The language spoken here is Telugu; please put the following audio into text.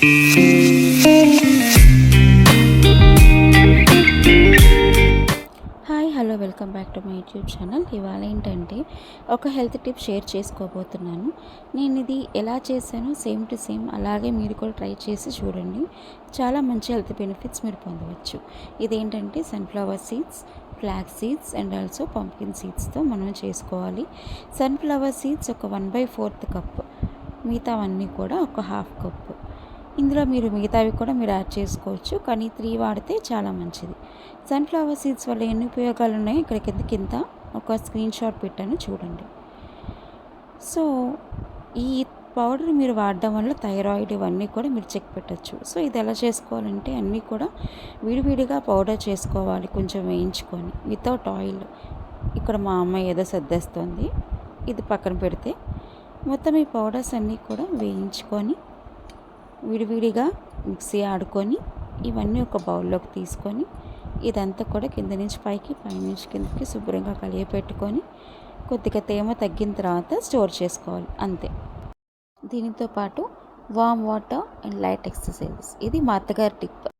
Hi hello welcome back to my YouTube channel. ఇవాళ ఏంటంటే ఒక హెల్త్ టిప్ షేర్ చేసుకోబోతున్నాను. నేను ఇది ఎలా చేశానో సేమ్ టు సేమ్ అలాగే మీరు కూడా ట్రై చేసి చూడండి. చాలా మంచి హెల్త్ బెనిఫిట్స్ మీరు పొందవచ్చు. ఇదేంటంటే sunflower seeds, flax seeds and also pumpkin సీడ్స్తో మనం చేసుకోవాలి. సన్ఫ్లవర్ సీడ్స్ ఒక 1/4 కప్, మిగతావన్నీ కూడా ఒక హాఫ్ కప్. ఇందులో మీరు మిగతావి కూడా మీరు యాడ్ చేసుకోవచ్చు, కానీ 3 వాడితే చాలా మంచిది. సన్ఫ్లవర్ సీడ్స్ వల్ల ఎన్ని ఉపయోగాలు ఉన్నాయో ఇక్కడ కింద ఒక స్క్రీన్ షాట్ పెట్టాను చూడండి. సో ఈ పౌడర్ మీరు వాడడం వల్ల థైరాయిడ్ ఇవన్నీ కూడా మీరు చెక్ పెట్టచ్చు. సో ఇది ఎలా చేసుకోవాలంటే అన్నీ కూడా విడివిడిగా పౌడర్ చేసుకోవాలి, కొంచెం వేయించుకొని వితౌట్ ఆయిల్. ఇక్కడ మా అమ్మ ఏదో సర్దేస్తుంది, ఇది పక్కన పెడితే మొత్తం ఈ పౌడర్స్ అన్నీ కూడా వేయించుకొని విడివిడిగా మిక్సీ ఆడుకొని ఇవన్నీ ఒక బౌల్లోకి తీసుకొని ఇదంతా కూడా కింద నుంచి పైకి పై నుంచి కిందకి శుభ్రంగా కలియపెట్టుకొని కొద్దిగా తేమ తగ్గిన తర్వాత స్టోర్ చేసుకోవాలి అంతే. దీనితో పాటు warm water and light exercises, ఇది మా అత్తగారి టిప్.